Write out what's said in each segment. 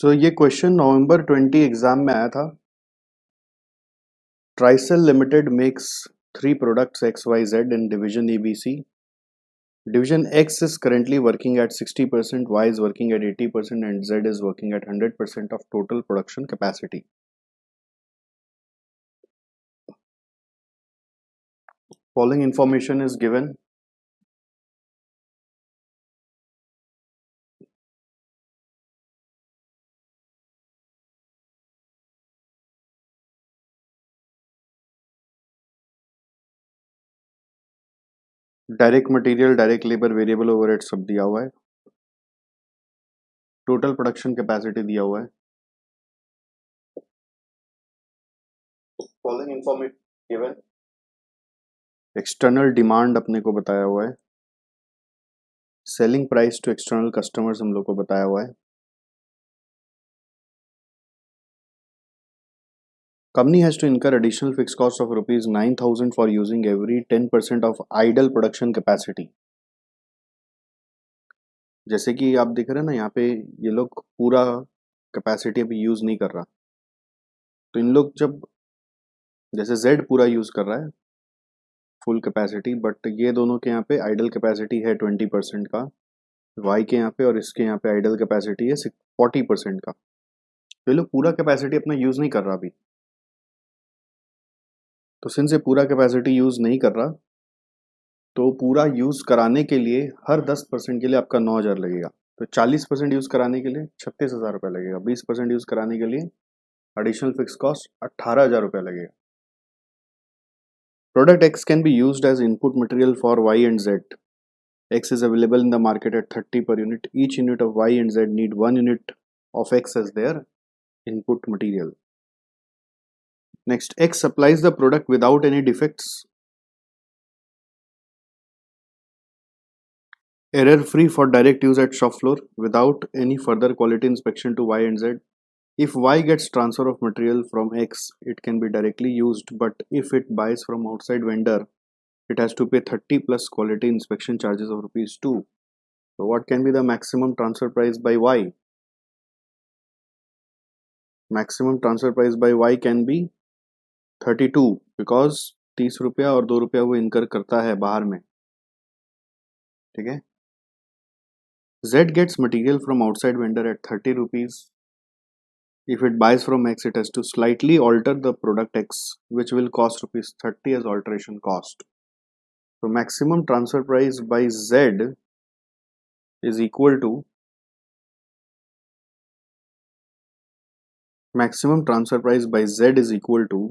सो ये क्वेश्चन नवंबर 20 एग्जाम में आया था। ट्राइसेल limited makes 3 products XYZ in division ABC. Division X is currently working at 60%, Y is working at 80%, and Z is working at 100% of total production capacity. Following information is given. Direct material, direct labour, variable overhead सब दिया हुआ है। Total production capacity दिया हुआ है। Following information given. External demand अपने को बताया हुआ है। Selling price to external customers हम लोग को बताया हुआ है। Company has to incur additional fixed cost of rupees 9,000 for using every 10% of idle production capacity. जैसे कि आप देख रहे हैं ना, यहाँ पे ये लोग पूरा कैपेसिटी अभी यूज नहीं कर रहा, तो इन लोग जब जैसे Z पूरा यूज कर रहा है फुल कैपेसिटी, बट ये दोनों के यहाँ पे आइडल कैपेसिटी है 20% का, Y के यहाँ पे और इसके यहाँ पे आइडल कैपेसिटी है 40% का। तो ये लोग पूरा कैपेसिटी अपना यूज नहीं कर रहा अभी। तो सिंस ये पूरा कैपेसिटी यूज नहीं कर रहा, तो पूरा यूज कराने के लिए हर 10% के लिए आपका 9,000 लगेगा। तो 40% यूज कराने के लिए 36,000 रुपये लगेगा। 20% यूज कराने के लिए एडिशनल फिक्स कॉस्ट 18,000 रुपये लगेगा। Product X can be used as input material for Y and Z. X is available in the market at 30 per unit. Each unit of Y and Z need 1 unit of X as their input material. Next, X supplies the product without any defects, error free for direct use at shop floor without any further quality inspection to Y and Z. If Y gets transfer of material from X, it can be directly used, but if it buys from outside vendor, it has to pay 30 plus quality inspection charges of rupees 2. So what can be the maximum transfer price by Y? Maximum transfer price by Y can be 32, because 30 रुपया और 2 रुपया वो इनकर करता है बाहर में। ठीक है। Z gets material from outside vendor at 30 rupees. If it buys from X, it has to slightly alter the product X, which will cost rupees 30 as alteration cost. So maximum transfer price by Z is equal to maximum transfer price by Z is equal to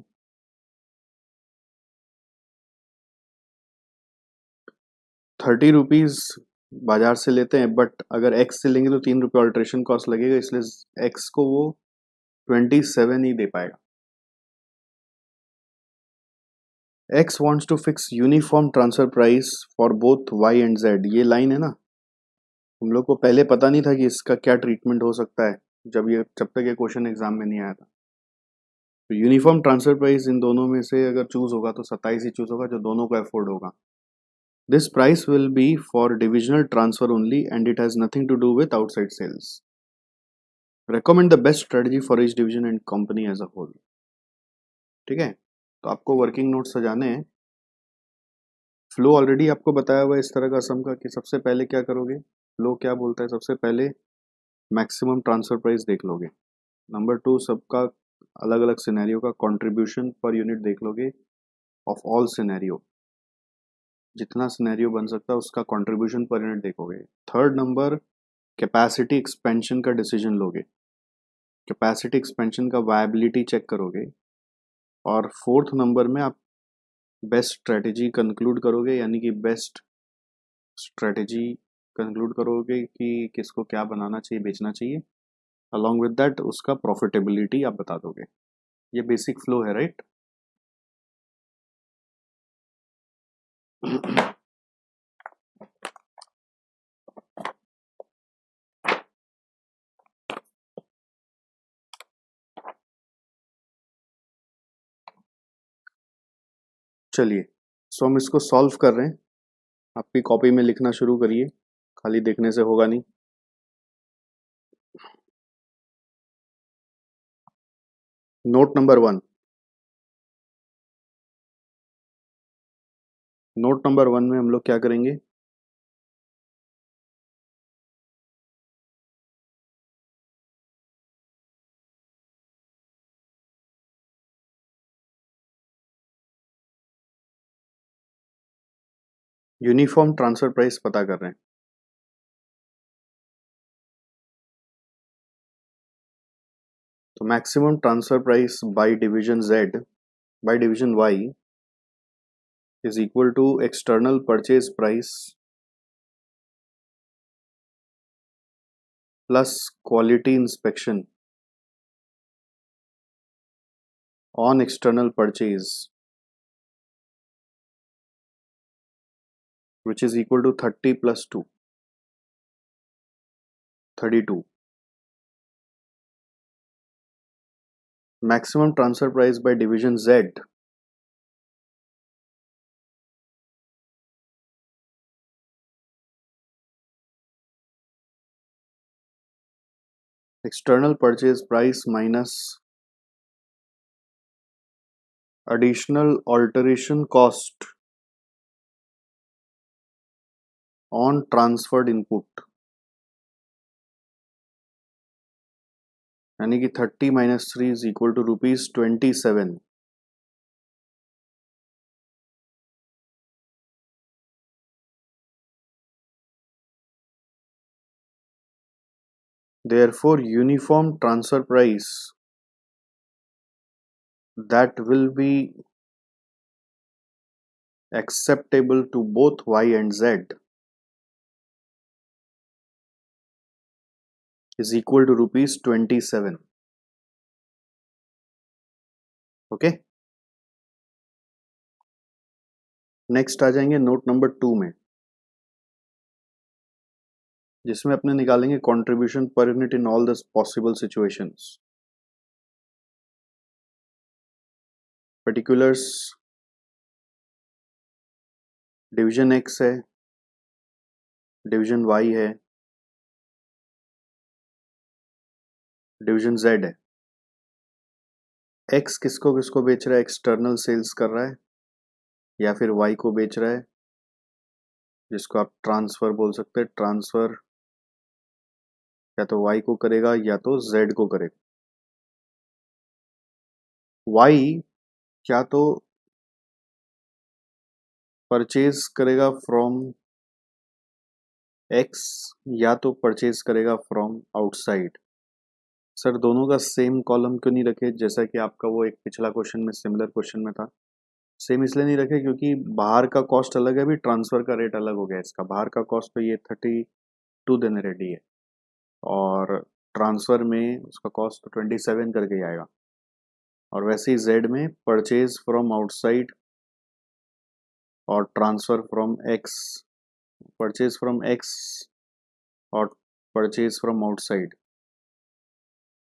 30 rupees बाजार से लेते हैं, but अगर X से लेंगे तो 3 रुपये alteration cost लगेगा, इसलिए X को वो 27 ही दे पाएगा। X wants to fix uniform transfer price for both Y and Z. ये लाइन है ना, हम लोग को पहले पता नहीं था कि इसका क्या ट्रीटमेंट हो सकता है जब तक ये क्वेश्चन एग्जाम में नहीं आया था। तो यूनिफॉर्म ट्रांसफर प्राइस इन दोनों में से अगर चूज होगा तो 27 ही चूज होगा जो दोनों को अफोर्ड होगा। This price will be for divisional transfer only and it has nothing to do with outside sales. Recommend the best strategy for each division and company as a whole. ठीक है, तो आपको working note सजाने हैं। Flow already आपको बताया हुआ है इस तरह का सम का कि सबसे पहले क्या करोगे। फ्लो क्या बोलता है, सबसे पहले मैक्सिमम ट्रांसफर प्राइस देख लोगे। नंबर 2, सबका अलग अलग सिनेरियो का कंट्रीब्यूशन पर यूनिट देख लोगे ऑफ ऑल सिनेरियो, जितना सिनेरियो बन सकता है उसका कंट्रीब्यूशन पर यूनिट देखोगे। थर्ड नंबर, कैपेसिटी एक्सपेंशन का डिसीजन लोगे, कैपेसिटी एक्सपेंशन का वायबिलिटी चेक करोगे। और फोर्थ नंबर में आप बेस्ट स्ट्रेटेजी कंक्लूड करोगे, यानी कि बेस्ट स्ट्रेटेजी कंक्लूड करोगे कि किसको क्या बनाना चाहिए, बेचना चाहिए। अलॉन्ग विद दैट उसका प्रॉफिटेबिलिटी आप बता दोगे। ये बेसिक फ्लो है, राइट। चलिए, सो हम इसको सॉल्व कर रहे हैं। आपकी कॉपी में लिखना शुरू करिए, खाली देखने से होगा नहीं। नोट नंबर 1, नोट नंबर 1 में हम लोग क्या करेंगे, यूनिफॉर्म ट्रांसफर प्राइस पता कर रहे हैं। तो maximum transfer price by division Z by division Y is equal to external purchase price plus quality inspection on external purchase which is equal to 30 plus 2, 32. Maximum transfer price by division Z external purchase price minus additional alteration cost on transferred input, यानी कि 30 minus 3 is equal to rupees 27. Therefore, uniform transfer price that will be acceptable to both Y and Z is equal to rupees 27. Okay. Next आ जाएंगे note number 2 में, जिसमें अपने निकालेंगे contribution per unit in all the possible situations. Particulars division X है, division Y है, division Z है। X किसको किसको बेच रहा है, एक्सटर्नल सेल्स कर रहा है, या फिर Y को बेच रहा है, जिसको आप ट्रांसफर बोल सकते हैं। ट्रांसफर या तो Y को करेगा या तो Z को करेगा। Y या तो परचेज करेगा फ्रॉम X या तो परचेज करेगा फ्रॉम आउटसाइड। सर दोनों का सेम कॉलम क्यों नहीं रखे, जैसा कि आपका वो एक पिछला क्वेश्चन में, सिमिलर क्वेश्चन में था। सेम इसलिए नहीं रखे क्योंकि बाहर का कॉस्ट अलग है, अभी ट्रांसफर का रेट अलग हो गया इसका। बाहर का कॉस्ट तो ये 32 देने रेडी है, और ट्रांसफर में उसका कॉस्ट तो 27 करके ही आएगा। और वैसे ही जेड में परचेज फ्रॉम आउटसाइड और transfer from x, purchase from x और परचेज फ्रॉम आउटसाइड,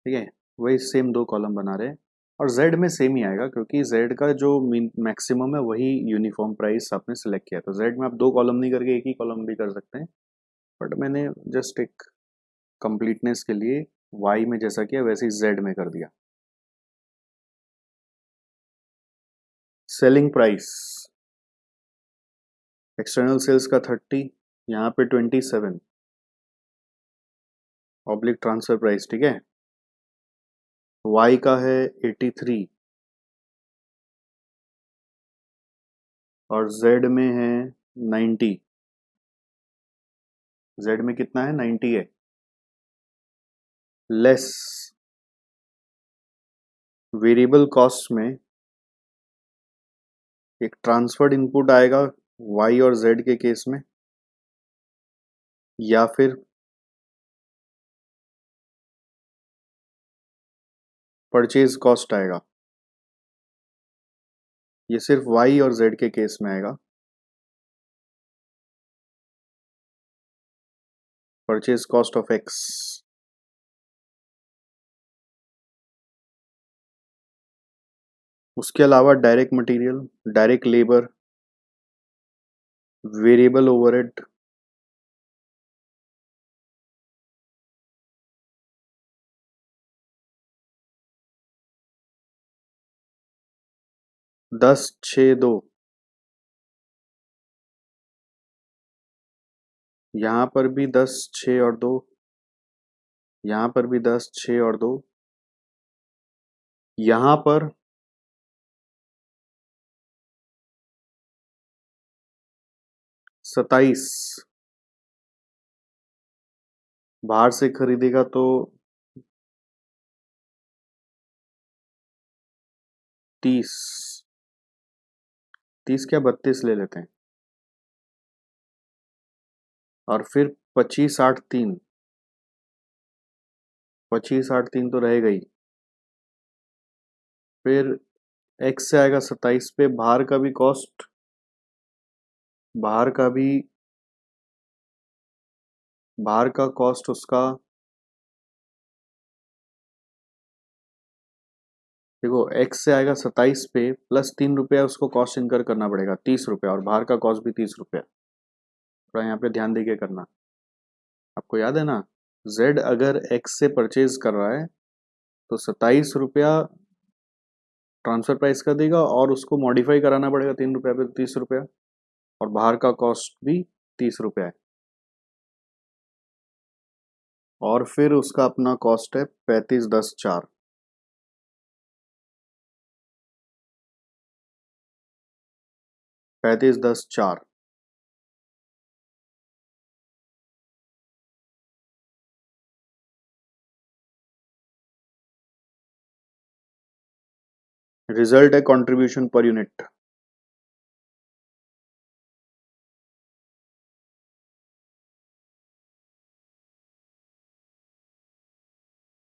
ठीक है, वही सेम दो कॉलम बना रहे हैं। और Z में सेम ही आएगा क्योंकि Z का जो मैक्सिमम है वही यूनिफॉर्म प्राइस आपने सेलेक्ट किया। तो Z में आप दो कॉलम नहीं करके एक ही कॉलम भी कर सकते हैं, बट मैंने जस्ट एक कंप्लीटनेस के लिए Y में जैसा किया वैसे ही Z में कर दिया। सेलिंग प्राइस, एक्सटर्नल सेल्स का 30, यहाँ पे 27 ऑब्लिक ट्रांसफर प्राइस, ठीक है। Y का है 83 और Z में है 90। Z में कितना है, 90 है, लेस वेरिएबल कॉस्ट में एक ट्रांसफर्ड इनपुट आएगा Y और Z के केस में, या फिर परचेज कॉस्ट आएगा। ये सिर्फ Y और Z के केस में आएगा। परचेज कॉस्ट ऑफ X, उसके अलावा direct material, direct labour, variable overhead, 10 6 2, यहाँ पर भी 10 6 और 2, यहाँ पर भी 10 6 और 2, यहाँ पर 27, बाहर से खरीदेगा तो 30, 30 क्या 32 ले लेते हैं, और फिर 25 8 3, 25 8 3 तो रहेगा ही, फिर एक्स से आएगा 27 पे, बाहर का भी कॉस्ट, बाहर का भी, बाहर का कॉस्ट उसका, देखो एक्स से आएगा 27 पे प्लस 3 रुपया उसको कॉस्ट इनकर करना पड़ेगा 30 रुपया, और बाहर का कॉस्ट भी 30 रुपया। थोड़ा यहाँ पे ध्यान देके करना। आपको याद है ना, जेड अगर एक्स से परचेज कर रहा है तो 27 रुपया ट्रांसफर प्राइस का देगा, और उसको मॉडिफाई कराना पड़ेगा 3 रुपया पे, 30 रुपया, और बाहर का कॉस्ट भी 30 रुपया है, और फिर उसका अपना कॉस्ट है 35 10 4, 35 10 4। रिजल्ट है कंट्रीब्यूशन पर यूनिट।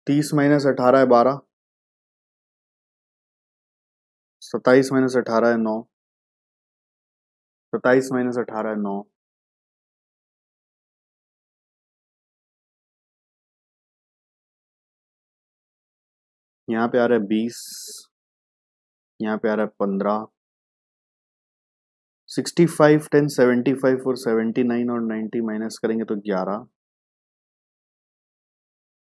30 माइनस 18 है 12, 27 माइनस 18 है 9, 27 माइनस 18 है 9, यहाँ पे आ रहा है 20, यहाँ पे आ रहा है 15, 65 10 75 और 79 और 90 माइनस करेंगे तो 11,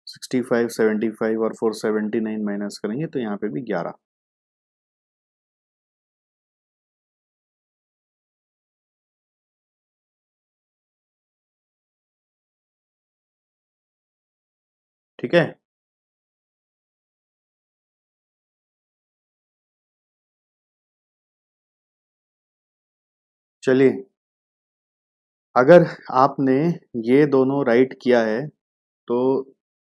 65 75 और 479 माइनस करेंगे तो यहाँ पे भी 11। ठीक है, चलिए, अगर आपने ये दोनों राइट किया है तो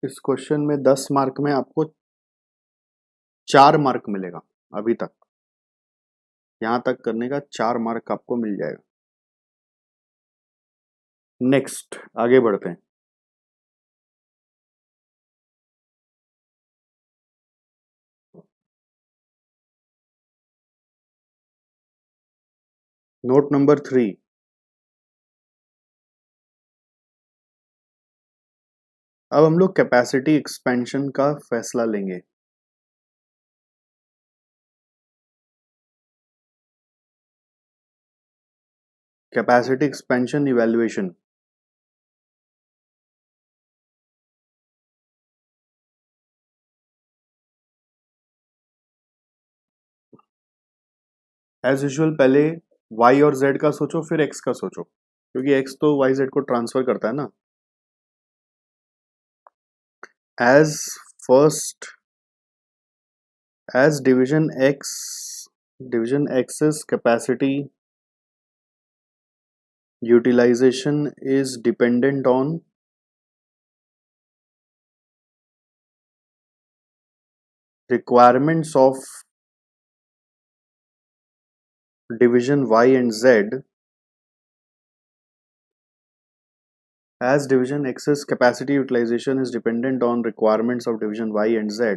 इस क्वेश्चन में 10 मार्क में आपको 4 मार्क मिलेगा। अभी तक यहाँ तक करने का 4 मार्क आपको मिल जाएगा। नेक्स्ट आगे बढ़ते हैं। नोट नंबर 3, अब हम लोग कैपेसिटी एक्सपेंशन का फैसला लेंगे। Capacity expansion evaluation. As usual पहले y और z का सोचो, फिर x का सोचो, क्योंकि x तो y z को ट्रांसफर करता है ना। As first, as division x's capacity utilization is dependent on requirements of division y and z, as division x's capacity utilization is dependent on requirements of division y and z,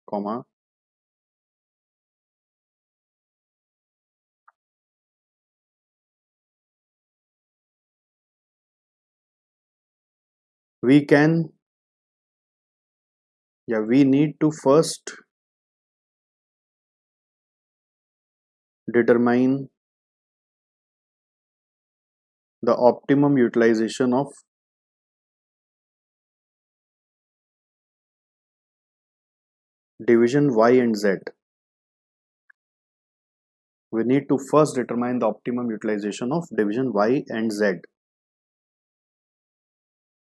comma, we can, yeah, we need to first determine the optimum utilization of division y and z. we need to first determine the optimum utilization of division Y and Z.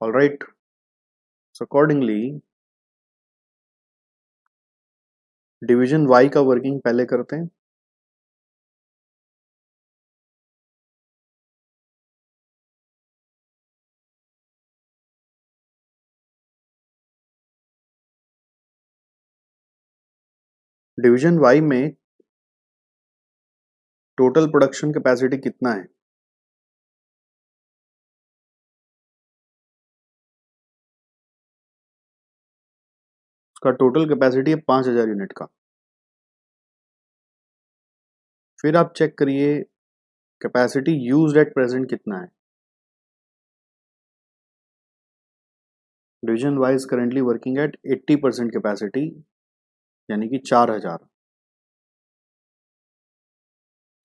All right. So accordingly, division Y का working पहले करते हैं. Division Y में total production capacity कितना है? उसका total capacity है 5000 unit का. फिर आप चेक करिए कैपेसिटी यूज्ड एट प्रेजेंट कितना है. Division Y is currently working at 80% capacity, यानी कि 4000.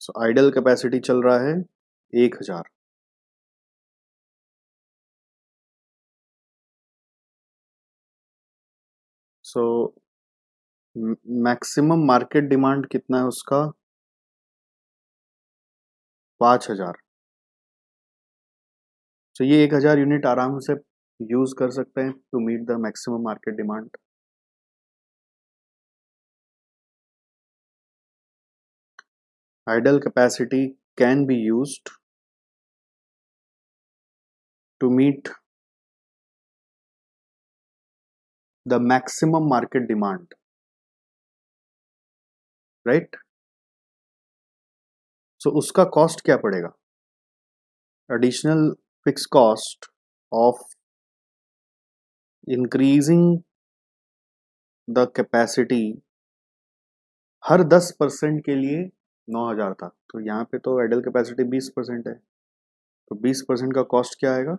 सो आइडल कैपेसिटी चल रहा है 1000. सो मैक्सिमम मार्केट डिमांड कितना है उसका? 5000. सो ये 1000 यूनिट आराम से यूज कर सकते हैं to meet the maximum market demand. Idle capacity can be used to meet the maximum market demand, right? So उसका कॉस्ट क्या पड़ेगा? Additional fixed cost of increasing the capacity हर 10% के लिए 9000 था. तो यहाँ पे तो आइडल कैपेसिटी 20% है, तो 20% का कॉस्ट क्या आएगा?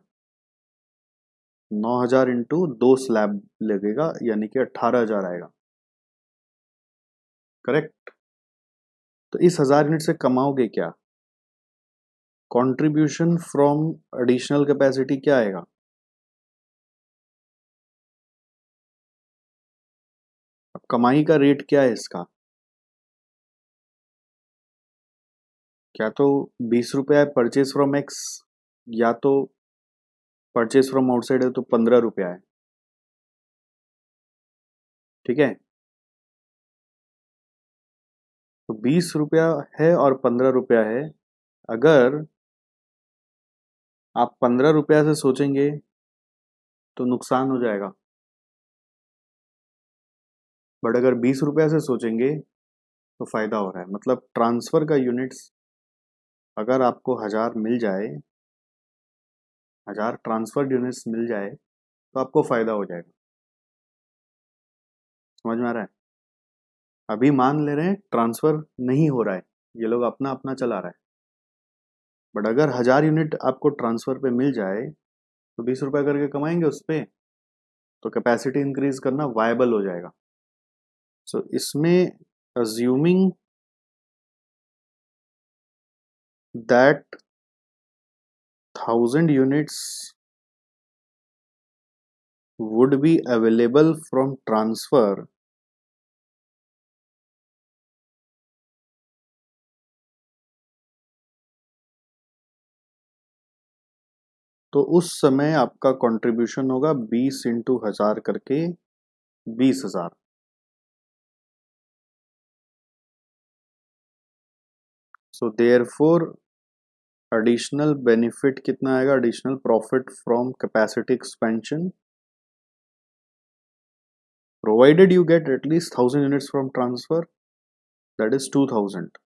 9000 इंटू 2 स्लैब लगेगा, यानी कि 18000 आएगा. करेक्ट. तो इस 1000 यूनिट से कमाओगे क्या? कंट्रीब्यूशन फ्रॉम एडिशनल कैपेसिटी क्या आएगा? अब कमाई का रेट क्या है इसका? क्या तो 20 रुपया है परचेज फ्रॉम एक्स, या तो परचेज फ्रॉम आउटसाइड है तो 15 रुपया है. ठीक है. तो 20 रुपया है और 15 रुपया है. अगर आप 15 रुपया से सोचेंगे तो नुकसान हो जाएगा, बट अगर 20 रुपया से सोचेंगे तो फायदा हो रहा है. मतलब ट्रांसफर का यूनिट्स अगर आपको 1000 मिल जाए, 1000 ट्रांसफर यूनिट्स मिल जाए तो आपको फायदा हो जाएगा. समझ में आ रहा है? अभी मान ले रहे हैं ट्रांसफर नहीं हो रहा है, ये लोग अपना अपना चला रहा है, बट अगर 1000 यूनिट आपको ट्रांसफर पे मिल जाए तो 20 रुपया करके कमाएंगे उस पे, तो कैपेसिटी इंक्रीज करना वायबल हो जाएगा. सो इसमें assuming that 1000 units would be available from transfer, तो उस समय आपका कंट्रीब्यूशन होगा 20 इंटू 1000 करके 20,000. सो देयरफॉर एडिशनल बेनिफिट कितना आएगा? Additional profit from capacity expansion, provided you get at least 1000 units from transfer, that is 2000.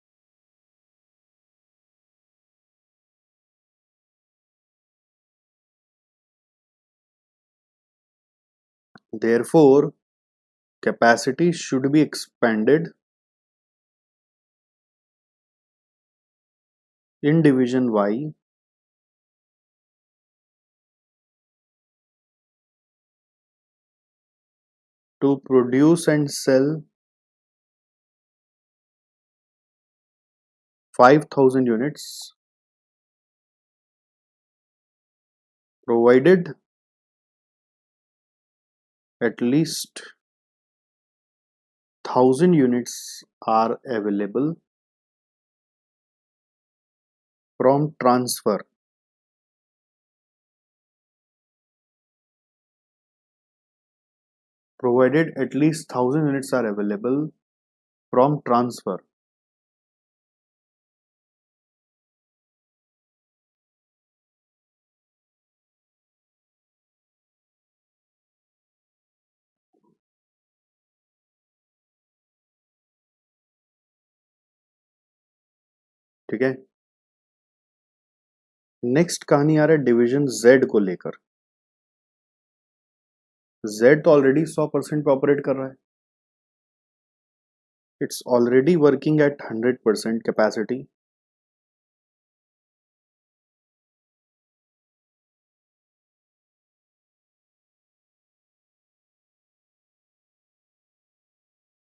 Therefore capacity should be expanded in division Y to produce and sell 5000 units, provided at least 1000 units are available from transfer, provided at least 1000 units are available from transfer. ठीक है, next कहानी आ रहा है division Z को लेकर। Z तो already 100% पे operate कर रहा है, it's already working at 100% capacity.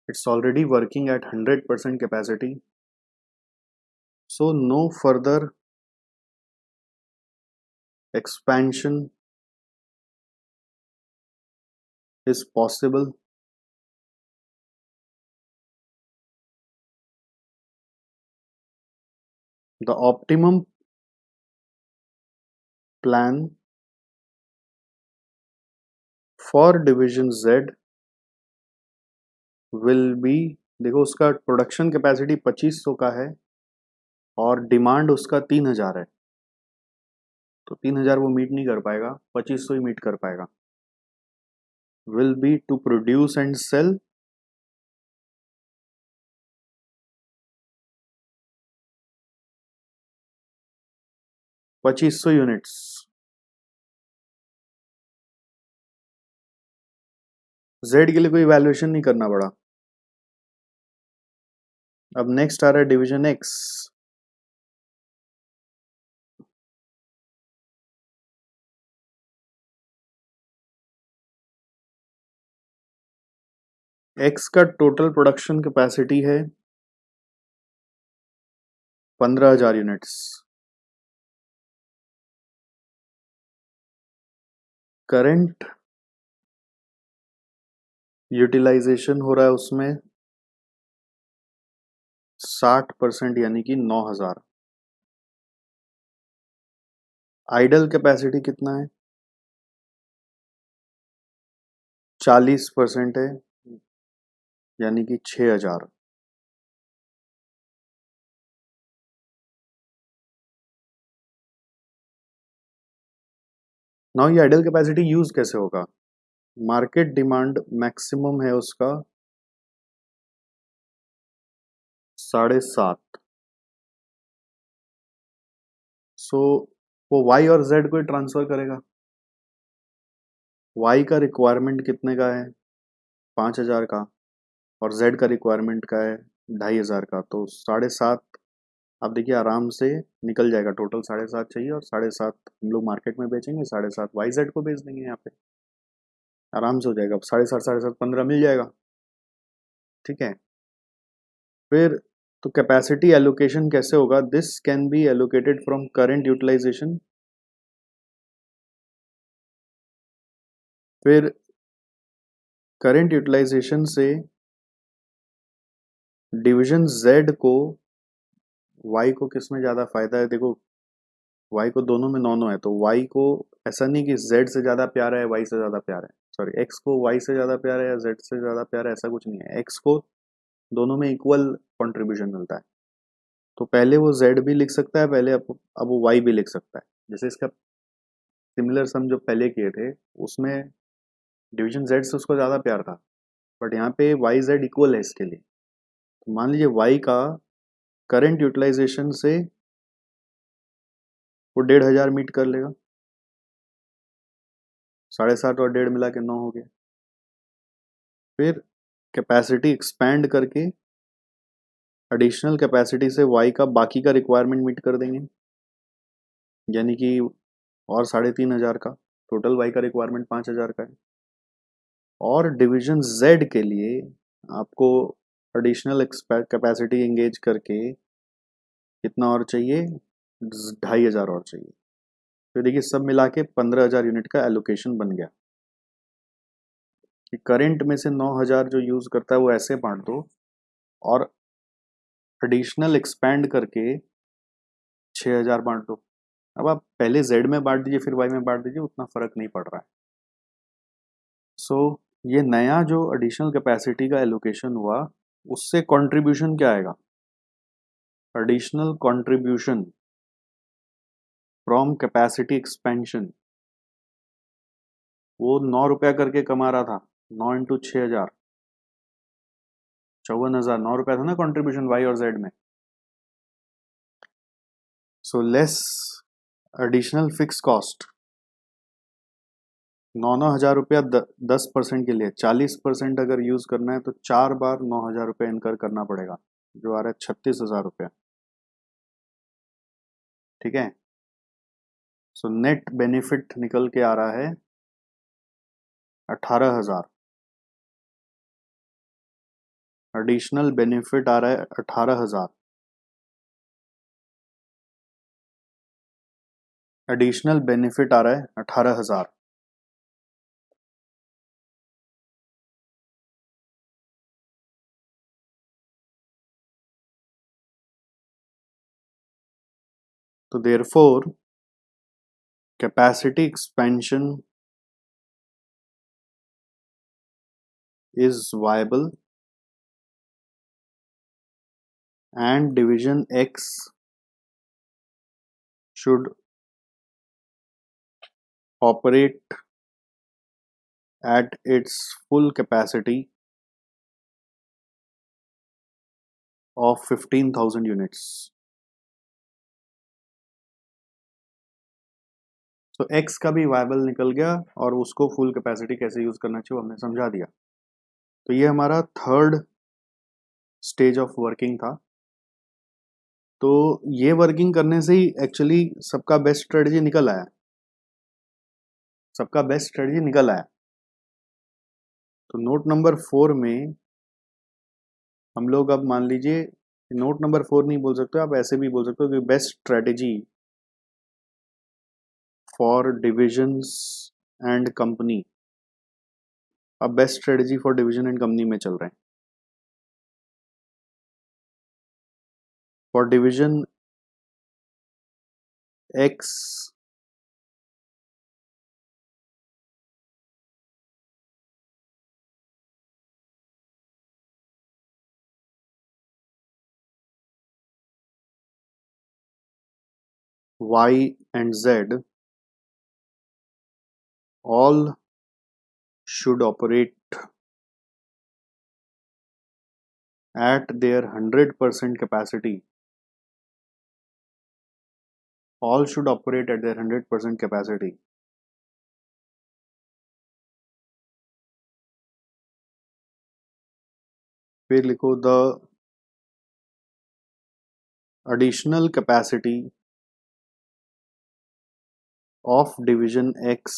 It's already working at 100% capacity, so no further expansion is possible. The optimum plan for division Z will be, देखो उसका प्रोडक्शन कैपेसिटी 2500 का है और डिमांड उसका 3000 है, तो 3000 वो मीट नहीं कर पाएगा, 2500 ही मीट कर पाएगा। Will be to produce and sell 2500 units. Z के लिए कोई वैल्यूएशन नहीं करना पड़ा। अब नेक्स्ट आ रहा है डिवीजन एक्स। एक्स का टोटल प्रोडक्शन कैपेसिटी है 15,000 यूनिट्स। करंट यूटिलाइजेशन हो रहा है उसमें 60% यानी कि 9,000। आइडल कैपेसिटी कितना है? 40% है यानी कि 6,000। नाउ ये आइडल कैपेसिटी यूज कैसे होगा? मार्केट डिमांड मैक्सिमम है उसका 7.5, सो वो वाई और जेड को ट्रांसफर करेगा। वाई का रिक्वायरमेंट कितने का है? 5,000 का, और जेड का रिक्वायरमेंट का है 2,500 का, तो 7.5 आप देखिए आराम से निकल जाएगा। टोटल 7.5 चाहिए और 7.5 हम लोग मार्केट में बेचेंगे, 7.5 वाई जेड को बेच देंगे, यहाँ पे आराम से हो जाएगा। अब 7.5 15 मिल जाएगा। ठीक है, फिर तो कैपेसिटी एलोकेशन कैसे होगा? This can be allocated from current utilization. फिर करंट यूटिलाइजेशन से डिवीजन जेड को, वाई को किस में ज़्यादा फायदा है? देखो वाई को दोनों में 9-9 है, तो वाई को ऐसा नहीं कि जेड से ज़्यादा प्यारा है वाई से ज़्यादा प्यारा है, सॉरी एक्स को वाई से ज़्यादा प्यारा है या जेड से ज़्यादा प्यारा है, ऐसा कुछ नहीं है। एक्स को दोनों में इक्वल कंट्रीब्यूशन मिलता है, तो पहले वो जेड भी लिख सकता है, पहले अब वो वाई भी लिख सकता है। जैसे इसका सिमिलर सम जो पहले किए थे उसमें डिवीजन जेड से उसको ज़्यादा प्यार था, बट यहाँ पे वाई जेड इक्वल है इसके लिए। तो मान लीजिए वाई का करंट यूटिलाइजेशन से वो 1,500 मीट कर लेगा, 7.5 और 1.5 मिला के 9 हो गया। फिर कैपेसिटी एक्सपैंड करके एडिशनल कैपेसिटी से वाई का बाकी का रिक्वायरमेंट मीट कर देंगे, यानी कि और 3,500 का। टोटल वाई का रिक्वायरमेंट 5,000 का है। और डिवीजन जेड के लिए आपको एडिशनल कैपेसिटी एंगेज करके कितना और चाहिए? 2,500 और चाहिए। तो देखिए सब मिला के 15,000 यूनिट का एलोकेशन बन गया। कि करंट में से 9,000 जो यूज करता है वो ऐसे बांट दो, और एडिशनल एक्सपैंड करके 6000 बांट दो। अब आप पहले जेड में बांट दीजिए फिर वाई में बांट दीजिए, उतना फर्क नहीं पड़ रहा है। सो ये नया जो एडिशनल कैपेसिटी का एलोकेशन हुआ उससे कंट्रीब्यूशन क्या आएगा? Additional contribution from capacity expansion, वो 9 रुपया करके कमा रहा था, 9 × 6000, 54,000, 9 रुपया था ना कंट्रीब्यूशन वाई और जेड में। So less additional fixed cost, 9,000 रुपया 10% के लिए, 40% अगर यूज करना है तो 4 बार 9,000 रुपया इनकर करना पड़ेगा, जो आ रहा है 36,000 रुपया। ठीक है, सो नेट बेनिफिट निकल के आ रहा है 18,000। एडिशनल बेनिफिट आ रहा है 18,000। एडिशनल बेनिफिट आ रहा है 18,000। तो therefore capacity expansion is viable and division X should operate at its full capacity of 15,000 units. तो X का भी वायबल निकल गया और उसको फुल कैपेसिटी कैसे यूज करना चाहिए हमने समझा दिया। तो ये हमारा थर्ड स्टेज ऑफ वर्किंग था। तो ये वर्किंग करने से ही एक्चुअली सबका बेस्ट स्ट्रेटजी निकल आया, सबका बेस्ट स्ट्रेटजी निकल आया। तो नोट नंबर 4 में हम लोग अब मान लीजिए, नोट नंबर 4 नहीं बोल सकते आप, ऐसे भी बोल सकते हो कि best strategy for divisions and company. अब best strategy for division and company में चल रहे हैं। For division X Y and Z all should operate at their 100% capacity. All should operate at their 100% capacity. फिर लिखो the additional capacity of division X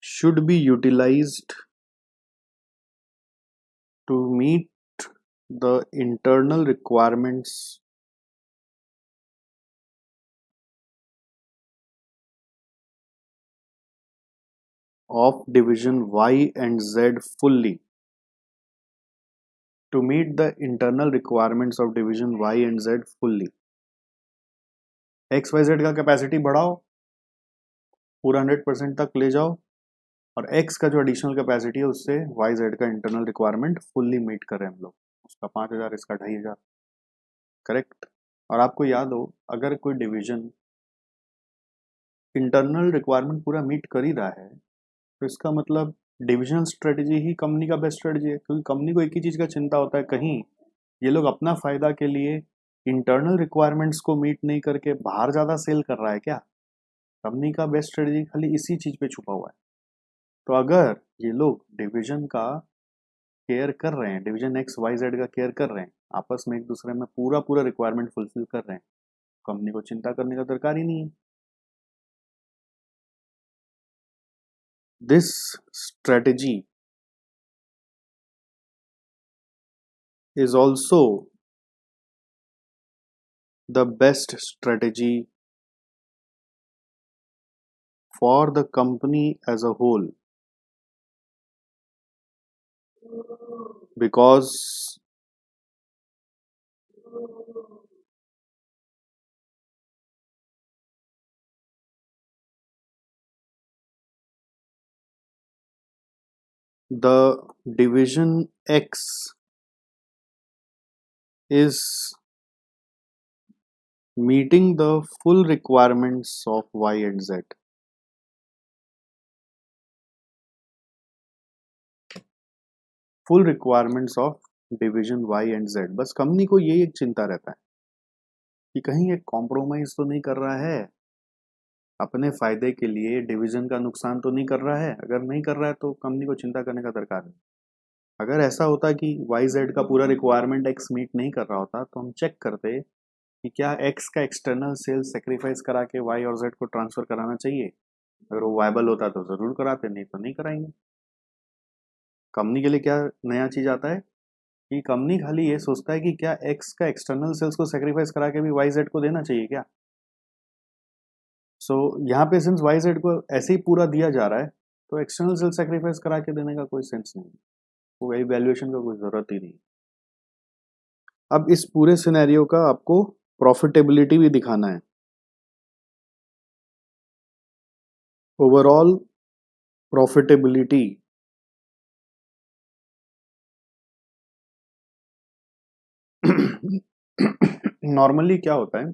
should be utilized to meet the internal requirements of division Y and Z fully. To meet the internal requirements of division Y and Z fully. X Y Z का capacity बढ़ाओ, पूरा 100% तक ले जाओ, और x का जो additional capacity है उससे वाई जेड का इंटरनल रिक्वायरमेंट फुल्ली मीट करें हम लोग, उसका 5,000 इसका 2,500। करेक्ट। और आपको याद हो, अगर कोई डिवीजन इंटरनल रिक्वायरमेंट पूरा मीट कर ही रहा है तो इसका मतलब डिविजनल स्ट्रेटजी ही कंपनी का बेस्ट स्ट्रेटजी है, क्योंकि कंपनी को एक ही चीज का चिंता होता है, कहीं ये लोग अपना फायदा के लिए इंटरनल रिक्वायरमेंट्स को मीट नहीं करके बाहर ज्यादा सेल कर रहा है क्या। कंपनी का बेस्ट स्ट्रेटजी खाली इसी चीज पे छुपा हुआ है। तो अगर ये लोग डिवीजन का केयर कर रहे हैं, डिवीजन एक्स वाई जेड का केयर कर रहे हैं, आपस में एक दूसरे में पूरा पूरा रिक्वायरमेंट फुलफिल कर रहे हैं, कंपनी को चिंता करने का दरकार ही नहीं है। This strategy is also the best strategy for the company as a whole, because the division X is meeting the full requirements of Y and Z. Full requirements of division Y and Z. बस company को यही एक चिंता रहता है कि कहीं एक कॉम्प्रोमाइज तो नहीं कर रहा है, अपने फायदे के लिए डिवीजन का नुकसान तो नहीं कर रहा है। अगर नहीं कर रहा है तो कंपनी को चिंता करने का दरकार नहीं। अगर ऐसा होता कि वाई जेड का पूरा रिक्वायरमेंट एक्स मीट नहीं कर रहा होता तो हम चेक करते कि क्या एक्स का एक्सटर्नल सेल्स सेक्रीफाइस करा के वाई और जेड को ट्रांसफर कराना चाहिए। अगर वो वायबल होता तो जरूर कराते, नहीं तो नहीं कराएंगे। कंपनी के लिए क्या नया चीज आता है कि कंपनी खाली ये सोचता है कि क्या एक्स का एक्सटर्नल सेल्स को सेक्रीफाइस करा के भी वाई जेड को देना चाहिए क्या। सो यहाँ पे सिंस वाई जेड को ऐसे ही पूरा दिया जा रहा है तो एक्सटर्नल सेल्स सेक्रीफाइस करा के देने का कोई सेंस नहीं, वो वैल्यूएशन का कोई जरूरत ही नहीं। अब इस पूरे सिनेरियो का आपको प्रॉफिटेबिलिटी भी दिखाना है। ओवरऑल प्रॉफिटेबिलिटी नॉर्मली क्या होता है,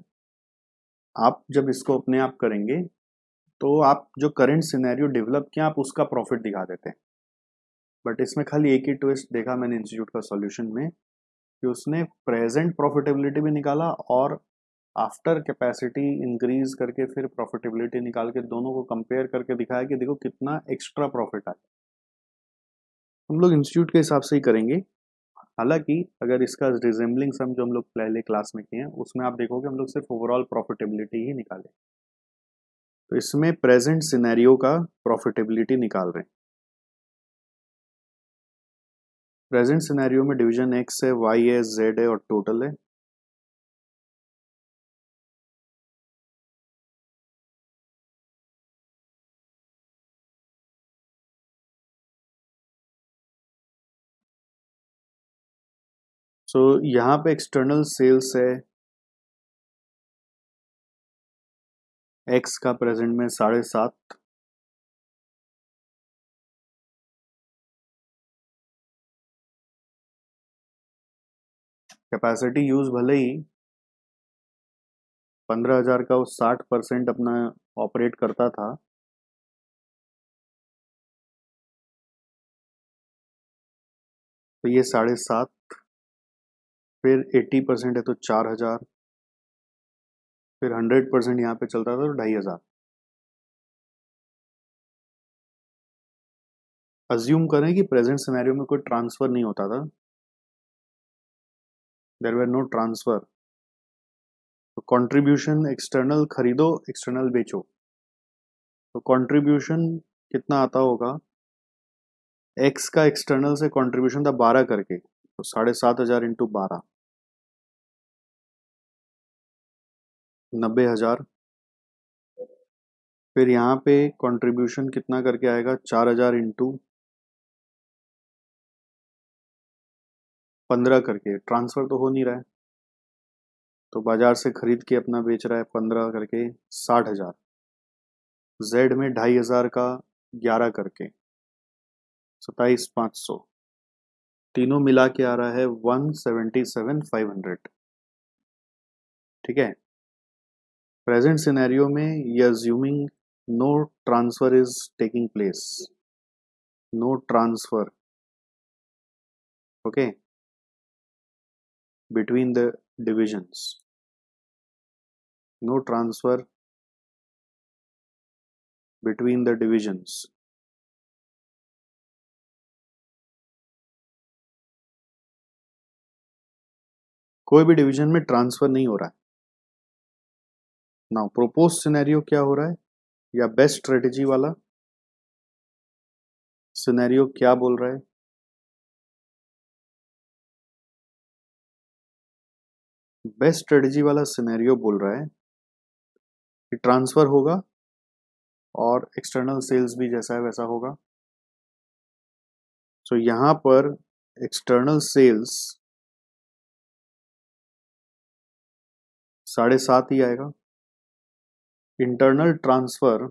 आप जब इसको अपने आप करेंगे तो आप जो करंट सिनेरियो डेवलप किया आप उसका प्रॉफिट दिखा देते हैं। बट इसमें खाली एक ही ट्विस्ट देखा मैंने इंस्टीट्यूट का सॉल्यूशन में कि उसने प्रेजेंट प्रॉफिटेबिलिटी भी निकाला और आफ्टर कैपेसिटी इंक्रीज करके फिर प्रॉफिटेबिलिटी निकाल के दोनों को कंपेयर करके दिखाया कि देखो कितना एक्स्ट्रा प्रॉफिट आया। हम लोग इंस्टीट्यूट के हिसाब से ही करेंगे। हालांकि अगर इसका रिजेंबलिंग सम जो हम लोग पहले क्लास में किए हैं उसमें आप देखोगे हम लोग सिर्फ ओवरऑल प्रॉफिटेबिलिटी ही निकाले, तो इसमें प्रेजेंट सिनेरियो का प्रॉफिटेबिलिटी निकाल रहे हैं। प्रेजेंट सिनेरियो में डिवीजन एक्स है, वाई है, जेड है और टोटल है। सो यहाँ पे एक्सटर्नल सेल्स है एक्स का प्रेजेंट में 7.5, कैपेसिटी यूज भले ही 15,000 का वो 60% अपना ऑपरेट करता था, तो ये 7.5 फिर 80% है तो 4,000 फिर 100% यहाँ पे चलता था तो 2,500। अज्यूम करें कि प्रेजेंट सिनेरियो में कोई ट्रांसफर नहीं होता था, देयर वर नो ट्रांसफर, तो कंट्रीब्यूशन एक्सटर्नल खरीदो एक्सटर्नल बेचो, तो कंट्रीब्यूशन कितना आता होगा, एक्स का एक्सटर्नल से कंट्रीब्यूशन था 12 करके तो 7,500 इंटू 12 90,000। फिर यहाँ पे कंट्रीब्यूशन कितना करके आएगा 4,000 इंटू 15 करके, ट्रांसफर तो हो नहीं रहा है तो बाजार से खरीद के अपना बेच रहा है 15 करके 60,000। जेड में 2,500 का 11 करके 27,500, तीनों मिला के आ रहा है 177,500। ठीक है, प्रेजेंट सिनेरियो में ये assuming no transfer is taking place, no transfer okay between the divisions, no transfer between the divisions। कोई भी डिवीजन में ट्रांसफर नहीं हो रहा है। नाउ प्रोपोज सिनेरियो क्या हो रहा है या बेस्ट स्ट्रेटेजी वाला सिनेरियो क्या बोल रहा है, बेस्ट स्ट्रेटेजी वाला सिनेरियो बोल रहा है कि ट्रांसफर होगा और एक्सटर्नल सेल्स भी जैसा है वैसा होगा। सो यहां पर एक्सटर्नल सेल्स 7.5 ही आएगा, इंटरनल ट्रांसफर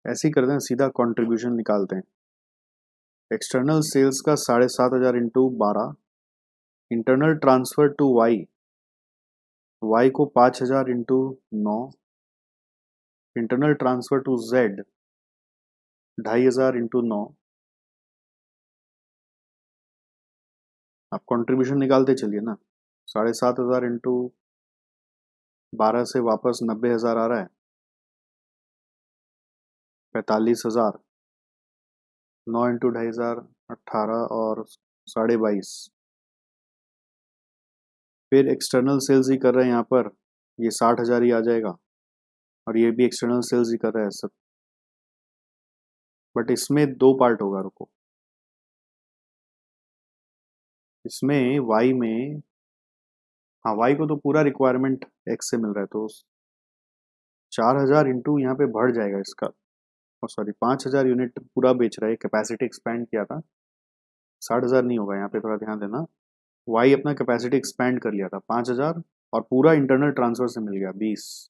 ऐसे ही करते हैं, सीधा कंट्रीब्यूशन निकालते हैं। एक्सटर्नल सेल्स का 7,500 into 12, internal transfer to Y, Y को 5,000 into 9, internal transfer to Z 2,500 into 9। आप कंट्रीब्यूशन निकालते चलिए ना, 7,500 इंटू 12 से वापस 90,000 आ रहा है, 45,000, 9 इंटू 2,500 18 और 22.5। फिर एक्सटर्नल सेल्स ही कर रहे हैं यहाँ पर, ये 60,000 ही आ जाएगा, और ये भी एक्सटर्नल सेल्स ही कर रहा है सब, बट इसमें दो पार्ट होगा, रुको। इसमें वाई में, हाँ वाई को तो पूरा रिक्वायरमेंट एक्स से मिल रहा है, तो 4,000 इंटू यहाँ पे बढ़ जाएगा इसका, और सॉरी 5,000 यूनिट पूरा बेच रहा है, कैपेसिटी एक्सपैंड किया था, 60,000 नहीं होगा यहाँ पे, थोड़ा ध्यान देना। वाई अपना कैपेसिटी एक्सपैंड कर लिया था 5,000, और पूरा इंटरनल ट्रांसफर से मिल गया 20,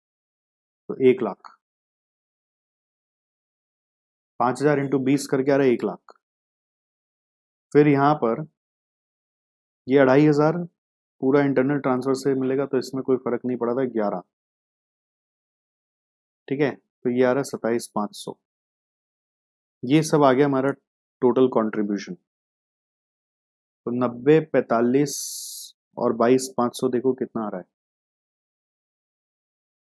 तो 1,00,000। 5,000 इंटू 20 करके आ रहा है 1,00,000। फिर यहाँ पर ये 2,500 पूरा इंटरनल ट्रांसफर से मिलेगा, तो इसमें कोई फर्क नहीं पड़ा था, 11। ठीक है, तो ये आ रहा है 27,500। ये सब आ गया हमारा टोटल कंट्रीब्यूशन। तो 90, 45 और 22,500 देखो कितना आ रहा है,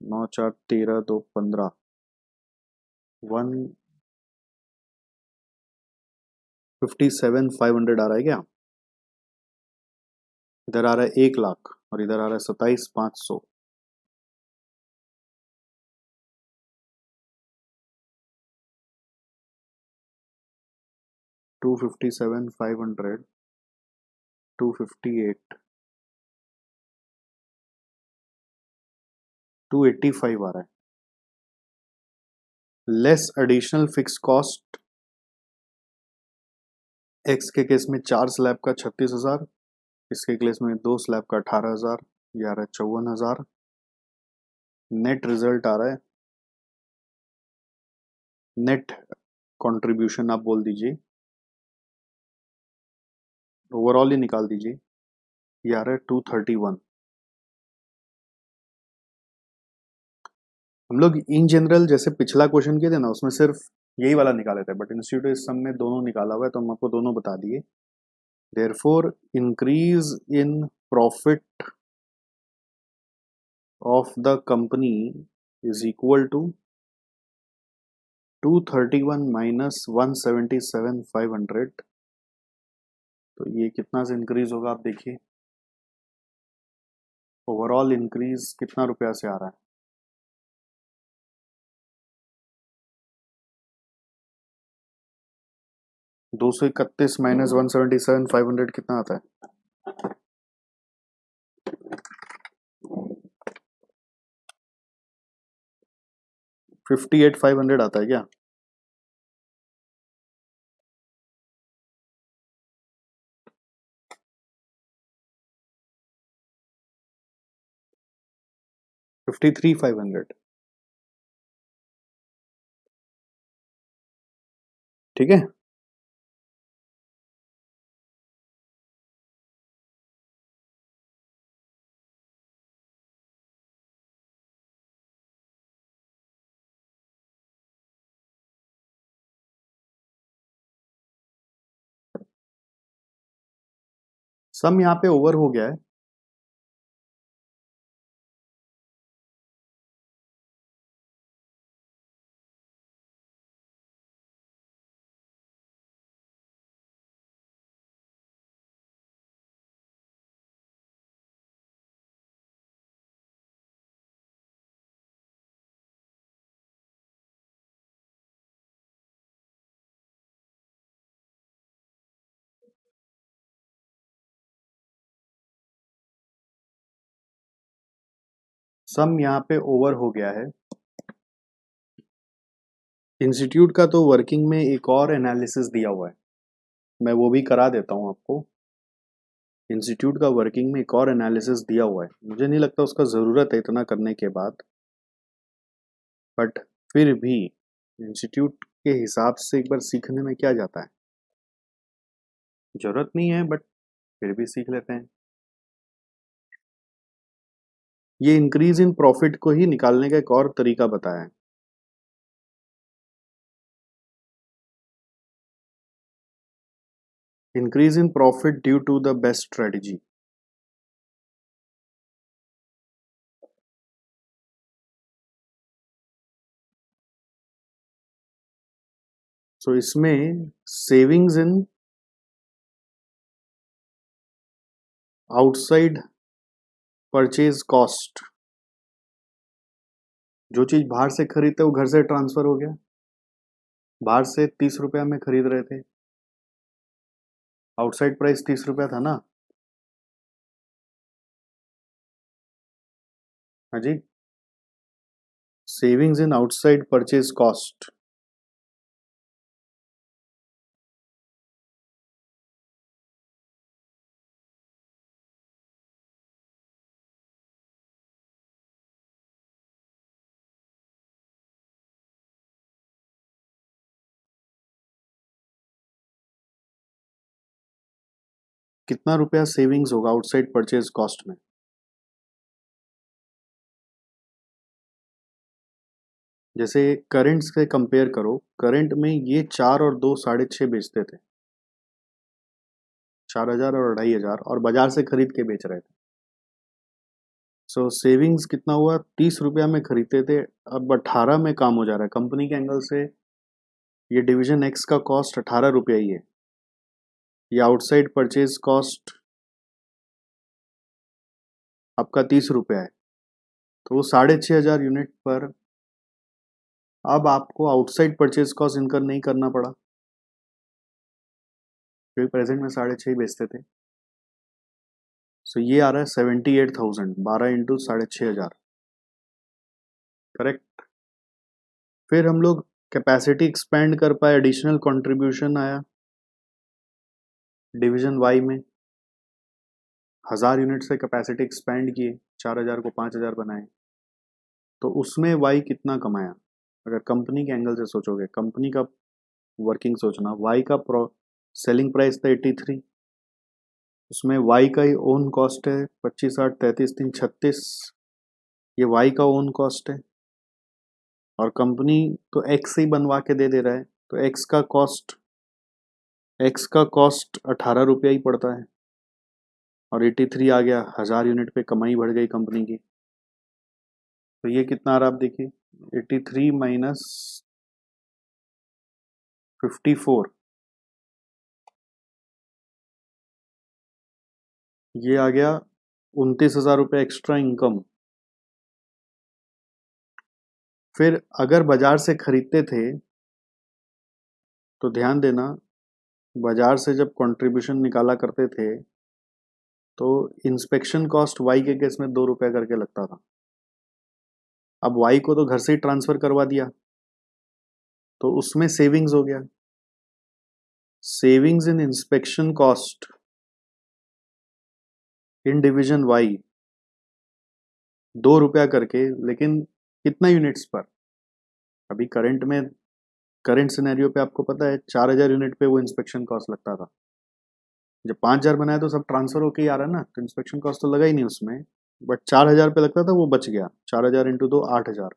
9 4 13 2 15, 157,500 आ रहा है क्या? इधर आ रहा है 1,00,000 और इधर आ रहा है 27,500। $257,500, 258, 285 आ रहा है, less additional fixed cost. X के केस में 4 स्लैब का 36,000, इसके केस में 2 स्लैब का 18,000, ये आ रहा है 54,000। नेट रिजल्ट आ रहा है, नेट कंट्रीब्यूशन आप बोल दीजिए, ओवरऑल ही निकाल दीजिए, ये आ रहा है 231। हम लोग इन जनरल जैसे पिछला क्वेश्चन किए थे ना, उसमें सिर्फ यही वाला निकाले थे, बट इंस्टीट्यूट इस सब में दोनों निकाला हुआ है, तो हम आपको दोनों बता दिए। Therefore increase in profit of the company is equal to 231 minus 177,500। तो ये कितना से इंक्रीज होगा आप देखिए, ओवरऑल इंक्रीज कितना रुपया से आ रहा है, 231 माइनस 177,500 कितना आता है, 58,500 आता है क्या? $53,500। ठीक है, सम यहाँ पे ओवर हो गया है, सम यहाँ पे ओवर हो गया है। इंस्टीट्यूट का तो वर्किंग में एक और एनालिसिस दिया हुआ है, मैं वो भी करा देता हूँ आपको। इंस्टीट्यूट का वर्किंग में एक और एनालिसिस दिया हुआ है, मुझे नहीं लगता उसका ज़रूरत है इतना करने के बाद, बट फिर भी इंस्टीट्यूट के हिसाब से एक बार सीखने में क्या जाता है, जरूरत नहीं है बट फिर भी सीख लेते हैं। ये इंक्रीज इन प्रॉफिट को ही निकालने का एक और तरीका बताया है। Increase in profit due to the best strategy. So इसमें savings in outside purchase cost, जो चीज बाहर से खरीदते वो घर से ट्रांसफर हो गया। बाहर से 30 रुपया में खरीद रहे थे, आउटसाइड प्राइस 30 रुपया था ना। हाँ जी, savings in outside purchase cost. कितना रुपया सेविंग्स होगा आउटसाइड परचेज कॉस्ट में? जैसे करंट से कंपेयर करो, करंट में ये 4 और 2 6.5 बेचते थे, 4,000 और 2,500, और बाजार से खरीद के बेच रहे थे। सो सेविंग्स कितना हुआ, 30 रुपया में खरीदते थे, अब 18 में काम हो जा रहा है। कंपनी के एंगल से ये डिवीजन एक्स का कॉस्ट 18 रुपया ही है, ये आउटसाइड परचेज कॉस्ट आपका 30 रुपया है, तो वो 6,500 यूनिट पर अब आपको आउटसाइड परचेज कॉस्ट इनकर नहीं करना पड़ा, क्योंकि प्रेजेंट में 6.5 ही बेचते थे। सो ये आ रहा है 78,000, 12 इंटू 6,500, करेक्ट। फिर हम लोग कैपेसिटी एक्सपेंड कर पाए, एडिशनल कंट्रीब्यूशन आया डिवीजन वाई में, 1,000 यूनिट से कैपेसिटी एक्सपेंड किए, 4,000 को 5,000 बनाए, तो उसमें वाई कितना कमाया? अगर कंपनी के एंगल से सोचोगे, कंपनी का वर्किंग सोचना, वाई का सेलिंग प्राइस था 83, उसमें वाई का ही ओन कॉस्ट है 25, 8, 33, 3, 36, ये वाई का ओन कॉस्ट है, और कंपनी तो एक्स ही बनवा के दे रहा है, तो एक्स का कॉस्ट 18 रुपया ही पड़ता है, और 83 आ गया, 1,000 यूनिट पे कमाई बढ़ गई कंपनी की। तो ये कितना आ रहा आप देखिए, 83 माइनस 54, ये आ गया 29,000 रुपये एक्स्ट्रा इनकम। फिर अगर बाजार से खरीदते थे तो ध्यान देना, बाजार से जब कंट्रीब्यूशन निकाला करते थे तो इंस्पेक्शन कॉस्ट वाई के केस में 2 रुपया करके लगता था। अब वाई को तो घर से ही ट्रांसफर करवा दिया, तो उसमें सेविंग्स हो गया। Savings in inspection cost in division Y 2 रुपया करके, लेकिन कितना यूनिट्स पर? अभी करंट सिनेरियो पे आपको पता है 4,000 यूनिट पे वो इंस्पेक्शन कॉस्ट लगता था। जब 5,000 बनाया तो सब ट्रांसफर होके ही आ रहा है ना, तो इंस्पेक्शन कॉस्ट तो लगा ही नहीं उसमें, बट 4,000 पे लगता था, वो बच गया। 4,000 इंटू 2 8,000,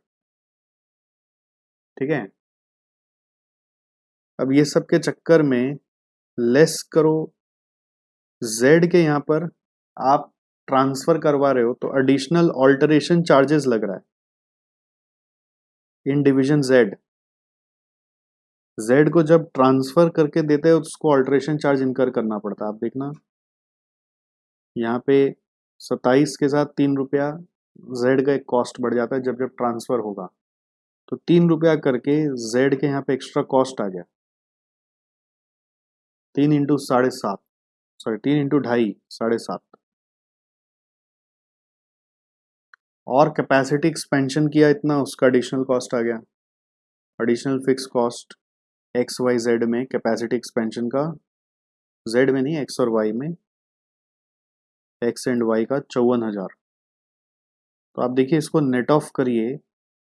ठीक है। अब ये सब के चक्कर में लेस करो, जेड के यहाँ पर आप ट्रांसफर करवा रहे हो तो एडिशनल ऑल्टरेशन चार्जेस लग रहा है इन डिवीजन जेड। जेड को जब ट्रांसफर करके देते हैं उसको ऑल्टरेशन चार्ज इनकर करना पड़ता है। आप देखना यहाँ पे 27 के साथ 3 रुपया जेड का एक कॉस्ट बढ़ जाता है जब जब ट्रांसफर होगा, तो 3 रुपया करके जेड के यहाँ पे एक्स्ट्रा कॉस्ट आ गया। 3 इंटू 7.5, सॉरी 3 इंटू 2.5, 7.5, और कैपेसिटी एक्सपेंशन किया इतना, उसका एडिशनल कॉस्ट आ गया, additional fixed cost X Y Z में, कैपेसिटी एक्सपेंशन का, जेड में नहीं एक्स और वाई में, एक्स एंड वाई का 54,000। तो आप देखिए इसको नेट ऑफ करिए,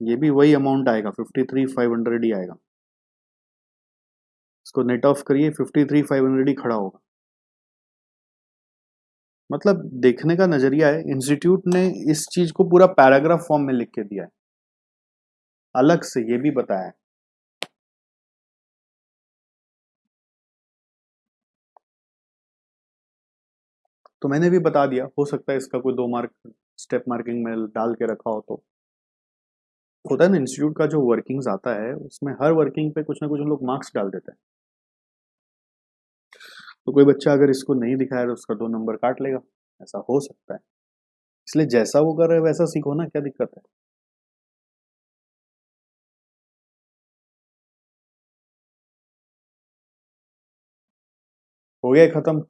ये भी वही अमाउंट आएगा, 53,500 ही आएगा। इसको नेट ऑफ करिए 53,500 ही खड़ा होगा। मतलब देखने का नजरिया है, इंस्टीट्यूट ने इस चीज को पूरा पैराग्राफ फॉर्म में लिख के दिया है, अलग से ये भी बताया है। तो मैंने भी बता दिया, हो सकता है इसका कोई 2 मार्क स्टेप मार्किंग में डाल के रखा हो। तो होता है ना इंस्टीट्यूट का जो वर्किंग्स आता है उसमें हर वर्किंग पे कुछ ना कुछ लोग मार्क्स डाल देते हैं। तो कोई बच्चा अगर इसको नहीं दिखाया तो उसका 2 नंबर काट लेगा, ऐसा हो सकता है। इसलिए जैसा वो कर रहे हैं वैसा सीखो ना, क्या दिक्कत है। हो गया खत्म।